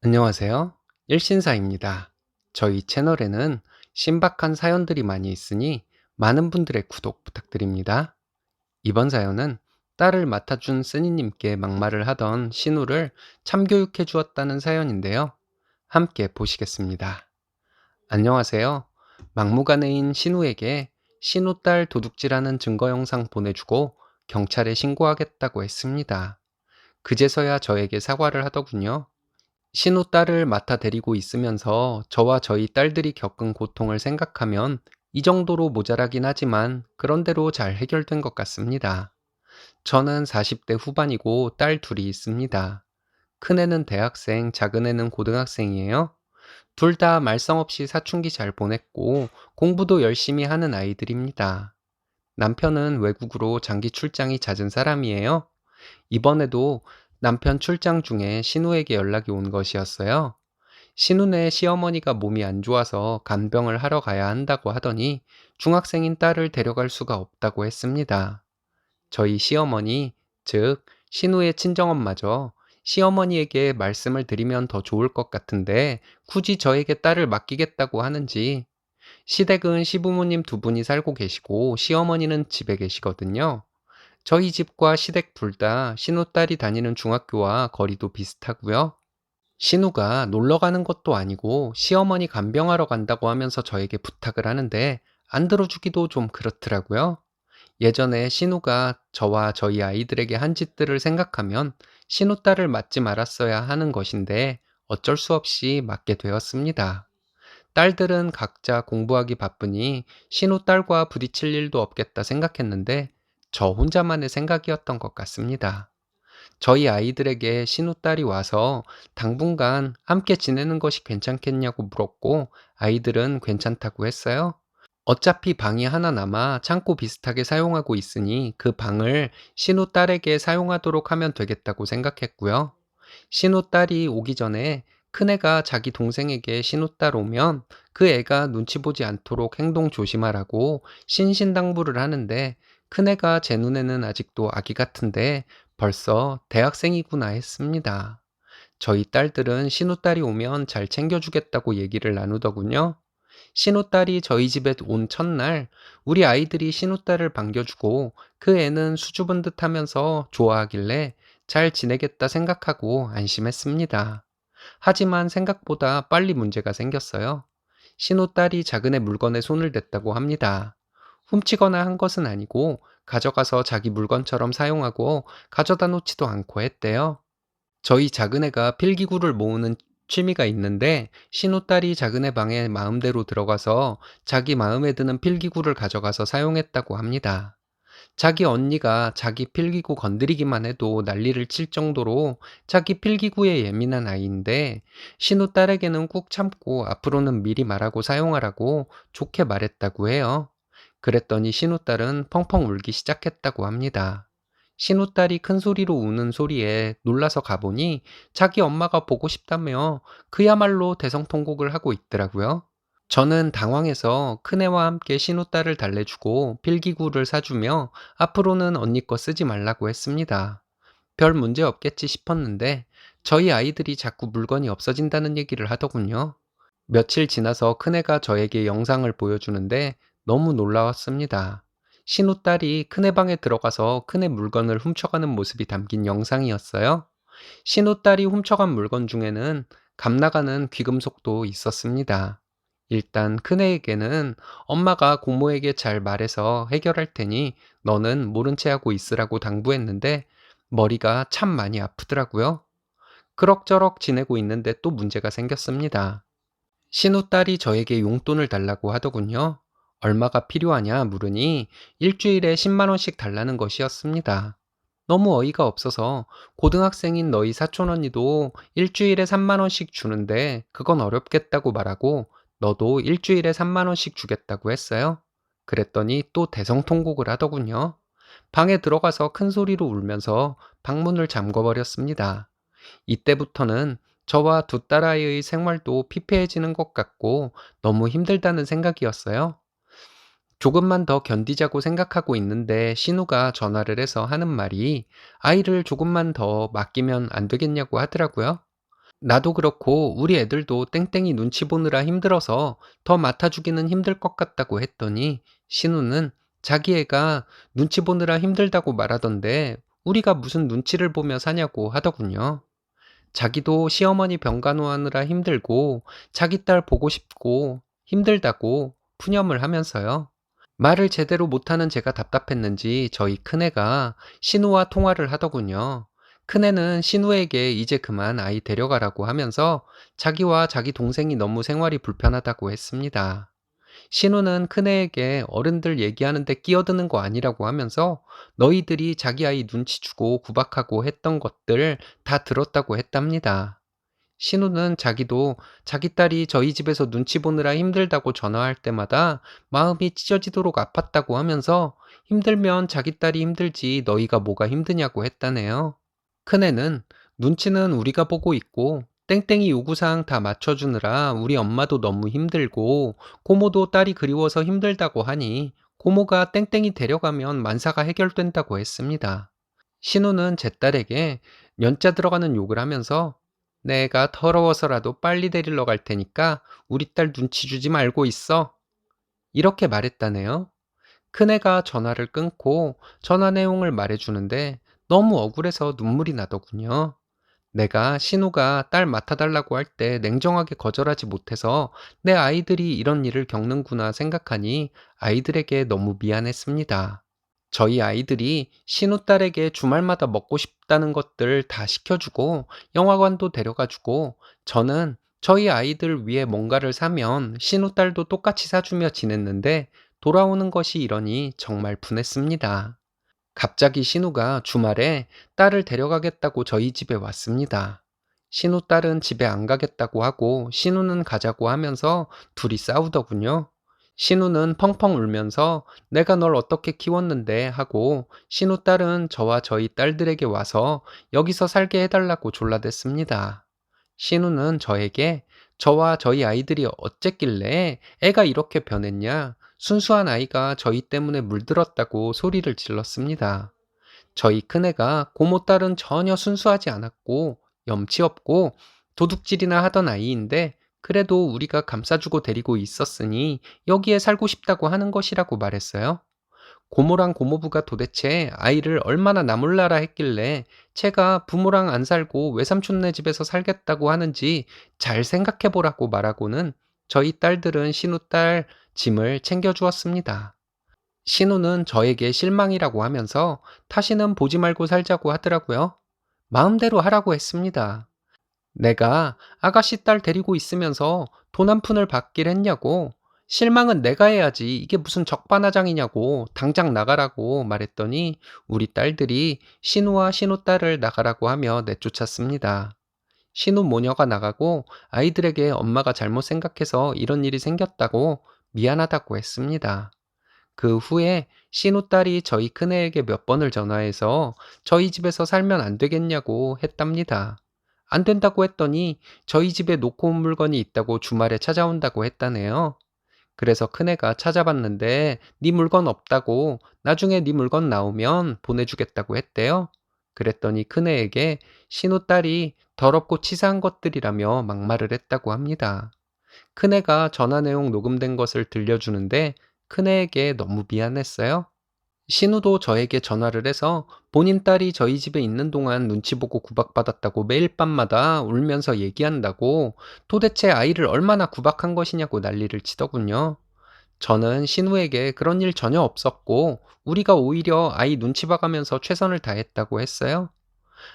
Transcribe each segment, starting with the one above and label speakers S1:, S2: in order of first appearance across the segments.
S1: 안녕하세요. 일신사입니다. 저희 채널에는 신박한 사연들이 많이 있으니 많은 분들의 구독 부탁드립니다. 이번 사연은 딸을 맡아준 쓰니님께 막말을 하던 신우를 참교육해 주었다는 사연인데요. 함께 보시겠습니다. 안녕하세요. 막무가내인 신우에게 신우 딸 도둑질하는 증거 영상 보내주고 경찰에 신고하겠다고 했습니다. 그제서야 저에게 사과를 하더군요. 신우 딸을 맡아 데리고 있으면서 저와 저희 딸들이 겪은 고통을 생각하면 이 정도로 모자라긴 하지만 그런대로 잘 해결된 것 같습니다. 저는 40대 후반이고 딸 둘이 있습니다. 큰애는 대학생, 작은애는 고등학생이에요. 둘 다 말썽 없이 사춘기 잘 보냈고 공부도 열심히 하는 아이들입니다. 남편은 외국으로 장기 출장이 잦은 사람이에요. 이번에도 남편 출장 중에 신우에게 연락이 온 것이었어요. 신우네 시어머니가 몸이 안 좋아서 간병을 하러 가야 한다고 하더니 중학생인 딸을 데려갈 수가 없다고 했습니다. 저희 시어머니, 즉 신우의 친정엄마죠. 시어머니에게 말씀을 드리면 더 좋을 것 같은데 굳이 저에게 딸을 맡기겠다고 하는지. 시댁은 시부모님 두 분이 살고 계시고 시어머니는 집에 계시거든요. 저희 집과 시댁 둘 다 신우 딸이 다니는 중학교와 거리도 비슷하고요. 신우가 놀러 가는 것도 아니고 시어머니 간병하러 간다고 하면서 저에게 부탁을 하는데 안 들어주기도 좀 그렇더라고요. 예전에 신우가 저와 저희 아이들에게 한 짓들을 생각하면 신우 딸을 맞지 말았어야 하는 것인데 어쩔 수 없이 맞게 되었습니다. 딸들은 각자 공부하기 바쁘니 신우 딸과 부딪힐 일도 없겠다 생각했는데 저 혼자만의 생각이었던 것 같습니다. 저희 아이들에게 신우딸이 와서 당분간 함께 지내는 것이 괜찮겠냐고 물었고 아이들은 괜찮다고 했어요. 어차피 방이 하나 남아 창고 비슷하게 사용하고 있으니 그 방을 신우딸에게 사용하도록 하면 되겠다고 생각했고요. 신우딸이 오기 전에 큰애가 자기 동생에게 신우딸 오면 그 애가 눈치 보지 않도록 행동 조심하라고 신신당부를 하는데 큰애가 제 눈에는 아직도 아기 같은데 벌써 대학생이구나 했습니다. 저희 딸들은 신우딸이 오면 잘 챙겨주겠다고 얘기를 나누더군요. 신우딸이 저희 집에 온 첫날 우리 아이들이 신우딸을 반겨주고 그 애는 수줍은 듯 하면서 좋아하길래 잘 지내겠다 생각하고 안심했습니다. 하지만 생각보다 빨리 문제가 생겼어요. 신우딸이 작은애 물건에 손을 댔다고 합니다. 훔치거나 한 것은 아니고 가져가서 자기 물건처럼 사용하고 가져다 놓지도 않고 했대요. 저희 작은애가 필기구를 모으는 취미가 있는데 신우딸이 작은애 방에 마음대로 들어가서 자기 마음에 드는 필기구를 가져가서 사용했다고 합니다. 자기 언니가 자기 필기구 건드리기만 해도 난리를 칠 정도로 자기 필기구에 예민한 아이인데 신우딸에게는 꾹 참고 앞으로는 미리 말하고 사용하라고 좋게 말했다고 해요. 그랬더니 신우딸은 펑펑 울기 시작했다고 합니다. 신우딸이 큰 소리로 우는 소리에 놀라서 가보니 자기 엄마가 보고 싶다며 그야말로 대성통곡을 하고 있더라고요. 저는 당황해서 큰애와 함께 신우딸을 달래주고 필기구를 사주며 앞으로는 언니 거 쓰지 말라고 했습니다. 별 문제 없겠지 싶었는데 저희 아이들이 자꾸 물건이 없어진다는 얘기를 하더군요. 며칠 지나서 큰애가 저에게 영상을 보여주는데 너무 놀라웠습니다. 신우딸이 큰애 방에 들어가서 큰애 물건을 훔쳐가는 모습이 담긴 영상이었어요. 신우딸이 훔쳐간 물건 중에는 값나가는 귀금속도 있었습니다. 일단 큰애에게는 엄마가 고모에게 잘 말해서 해결할 테니 너는 모른 채 하고 있으라고 당부했는데 머리가 참 많이 아프더라고요. 그럭저럭 지내고 있는데 또 문제가 생겼습니다. 신우딸이 저에게 용돈을 달라고 하더군요. 얼마가 필요하냐 물으니 일주일에 10만 원씩 달라는 것이었습니다. 너무 어이가 없어서 고등학생인 너희 사촌 언니도 일주일에 3만 원씩 주는데 그건 어렵겠다고 말하고 너도 일주일에 3만 원씩 주겠다고 했어요. 그랬더니 또 대성통곡을 하더군요. 방에 들어가서 큰 소리로 울면서 방문을 잠궈버렸습니다. 이때부터는 저와 두 딸아이의 생활도 피폐해지는 것 같고 너무 힘들다는 생각이었어요. 조금만 더 견디자고 생각하고 있는데 신우가 전화를 해서 하는 말이 아이를 조금만 더 맡기면 안 되겠냐고 하더라고요. 나도 그렇고 우리 애들도 땡땡이 눈치 보느라 힘들어서 더 맡아주기는 힘들 것 같다고 했더니 신우는 자기 애가 눈치 보느라 힘들다고 말하던데 우리가 무슨 눈치를 보며 사냐고 하더군요. 자기도 시어머니 병간호하느라 힘들고 자기 딸 보고 싶고 힘들다고 푸념을 하면서요. 말을 제대로 못하는 제가 답답했는지 저희 큰애가 신우와 통화를 하더군요. 큰애는 신우에게 이제 그만 아이 데려가라고 하면서 자기와 자기 동생이 너무 생활이 불편하다고 했습니다. 신우는 큰애에게 어른들 얘기하는데 끼어드는 거 아니라고 하면서 너희들이 자기 아이 눈치 주고 구박하고 했던 것들 다 들었다고 했답니다. 신우는 자기도 자기 딸이 저희 집에서 눈치 보느라 힘들다고 전화할 때마다 마음이 찢어지도록 아팠다고 하면서 힘들면 자기 딸이 힘들지 너희가 뭐가 힘드냐고 했다네요. 큰애는 눈치는 우리가 보고 있고 땡땡이 요구사항 다 맞춰주느라 우리 엄마도 너무 힘들고 고모도 딸이 그리워서 힘들다고 하니 고모가 땡땡이 데려가면 만사가 해결된다고 했습니다. 신우는 제 딸에게 연자 들어가는 욕을 하면서 내가 더러워서라도 빨리 데리러 갈 테니까 우리 딸 눈치 주지 말고 있어. 이렇게 말했다네요. 큰애가 전화를 끊고 전화 내용을 말해주는데 너무 억울해서 눈물이 나더군요. 내가 신우가 딸 맡아달라고 할 때 냉정하게 거절하지 못해서 내 아이들이 이런 일을 겪는구나 생각하니 아이들에게 너무 미안했습니다. 저희 아이들이 신우딸에게 주말마다 먹고 싶다는 것들 다 시켜주고 영화관도 데려가주고 저는 저희 아이들 위해 뭔가를 사면 신우딸도 똑같이 사주며 지냈는데 돌아오는 것이 이러니 정말 분했습니다. 갑자기 신우가 주말에 딸을 데려가겠다고 저희 집에 왔습니다. 신우딸은 집에 안 가겠다고 하고 신우는 가자고 하면서 둘이 싸우더군요. 신우는 펑펑 울면서 내가 널 어떻게 키웠는데 하고 신우딸은 저와 저희 딸들에게 와서 여기서 살게 해달라고 졸라댔습니다. 신우는 저에게 저와 저희 아이들이 어쨌길래 애가 이렇게 변했냐? 순수한 아이가 저희 때문에 물들었다고 소리를 질렀습니다. 저희 큰애가 고모 딸은 전혀 순수하지 않았고 염치 없고 도둑질이나 하던 아이인데 그래도 우리가 감싸주고 데리고 있었으니 여기에 살고 싶다고 하는 것이라고 말했어요. 고모랑 고모부가 도대체 아이를 얼마나 나몰라라 했길래 제가 부모랑 안 살고 외삼촌네 집에서 살겠다고 하는지 잘 생각해 보라고 말하고는 저희 딸들은 신우딸 짐을 챙겨주었습니다. 신우는 저에게 실망이라고 하면서 다시는 보지 말고 살자고 하더라고요. 마음대로 하라고 했습니다. 내가 아가씨 딸 데리고 있으면서 돈 한 푼을 받길 했냐고. 실망은 내가 해야지. 이게 무슨 적반하장이냐고. 당장 나가라고 말했더니 우리 딸들이 신우와 신우딸을 나가라고 하며 내쫓았습니다. 신우 모녀가 나가고 아이들에게 엄마가 잘못 생각해서 이런 일이 생겼다고 미안하다고 했습니다. 그 후에 신우딸이 저희 큰애에게 몇 번을 전화해서 저희 집에서 살면 안 되겠냐고 했답니다. 안 된다고 했더니 저희 집에 놓고 온 물건이 있다고 주말에 찾아온다고 했다네요. 그래서 큰애가 찾아봤는데 네 물건 없다고 나중에 네 물건 나오면 보내주겠다고 했대요. 그랬더니 큰애에게 신우딸이 더럽고 치사한 것들이라며 막말을 했다고 합니다. 큰애가 전화 내용 녹음된 것을 들려주는데 큰애에게 너무 미안했어요. 신우도 저에게 전화를 해서 본인 딸이 저희 집에 있는 동안 눈치 보고 구박받았다고 매일 밤마다 울면서 얘기한다고 도대체 아이를 얼마나 구박한 것이냐고 난리를 치더군요. 저는 신우에게 그런 일 전혀 없었고 우리가 오히려 아이 눈치 봐가면서 최선을 다했다고 했어요.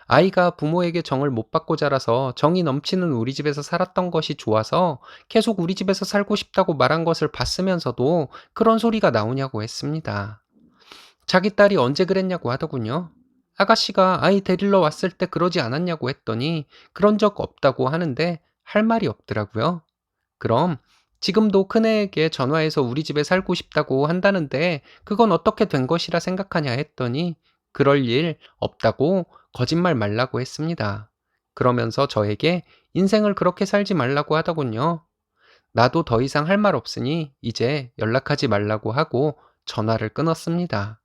S1: 아이가 부모에게 정을 못 받고 자라서 정이 넘치는 우리 집에서 살았던 것이 좋아서 계속 우리 집에서 살고 싶다고 말한 것을 봤으면서도 그런 소리가 나오냐고 했습니다. 자기 딸이 언제 그랬냐고 하더군요. 아가씨가 아이 데리러 왔을 때 그러지 않았냐고 했더니 그런 적 없다고 하는데 할 말이 없더라고요. 그럼 지금도 큰애에게 전화해서 우리 집에 살고 싶다고 한다는데 그건 어떻게 된 것이라 생각하냐 했더니 그럴 일 없다고 거짓말 말라고 했습니다. 그러면서 저에게 인생을 그렇게 살지 말라고 하더군요. 나도 더 이상 할 말 없으니 이제 연락하지 말라고 하고 전화를 끊었습니다.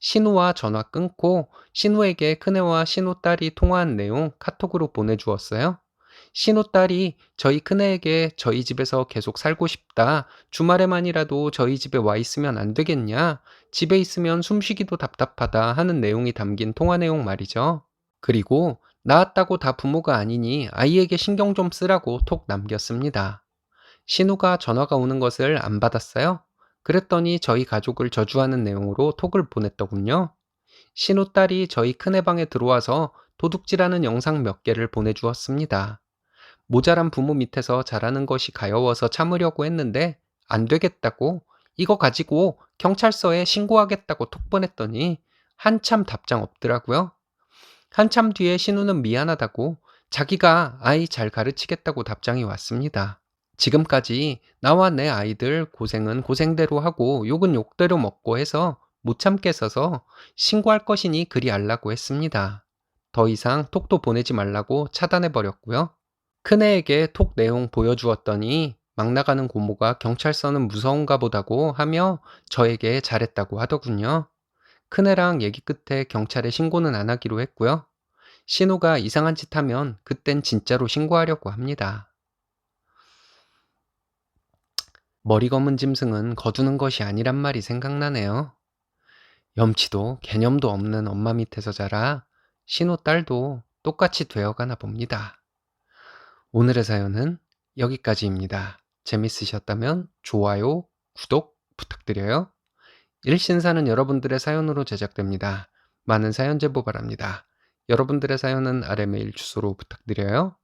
S1: 신우와 전화 끊고 신우에게 큰애와 신우 딸이 통화한 내용 카톡으로 보내주었어요. 신우 딸이 저희 큰애에게 저희 집에서 계속 살고 싶다. 주말에만이라도 저희 집에 와 있으면 안 되겠냐? 집에 있으면 숨쉬기도 답답하다 하는 내용이 담긴 통화 내용 말이죠. 그리고 낳았다고 다 부모가 아니니 아이에게 신경 좀 쓰라고 톡 남겼습니다. 신우가 전화가 오는 것을 안 받았어요. 그랬더니 저희 가족을 저주하는 내용으로 톡을 보냈더군요. 신우 딸이 저희 큰애 방에 들어와서 도둑질하는 영상 몇 개를 보내주었습니다. 모자란 부모 밑에서 자라는 것이 가여워서 참으려고 했는데 안 되겠다고 이거 가지고 경찰서에 신고하겠다고 톡 보냈더니 한참 답장 없더라고요. 한참 뒤에 신우는 미안하다고 자기가 아이 잘 가르치겠다고 답장이 왔습니다. 지금까지 나와 내 아이들 고생은 고생대로 하고 욕은 욕대로 먹고 해서 못 참겠어서 신고할 것이니 그리 알라고 했습니다. 더 이상 톡도 보내지 말라고 차단해버렸고요. 큰애에게 톡 내용 보여주었더니 막 나가는 고모가 경찰서는 무서운가 보다고 하며 저에게 잘했다고 하더군요. 큰애랑 얘기 끝에 경찰에 신고는 안 하기로 했고요. 신우가 이상한 짓 하면 그땐 진짜로 신고하려고 합니다. 머리 검은 짐승은 거두는 것이 아니란 말이 생각나네요. 염치도 개념도 없는 엄마 밑에서 자라 신우 딸도 똑같이 되어가나 봅니다. 오늘의 사연은 여기까지입니다. 재밌으셨다면 좋아요, 구독 부탁드려요. 일신사는 여러분들의 사연으로 제작됩니다. 많은 사연 제보 바랍니다. 여러분들의 사연은 아래 메일 주소로 부탁드려요.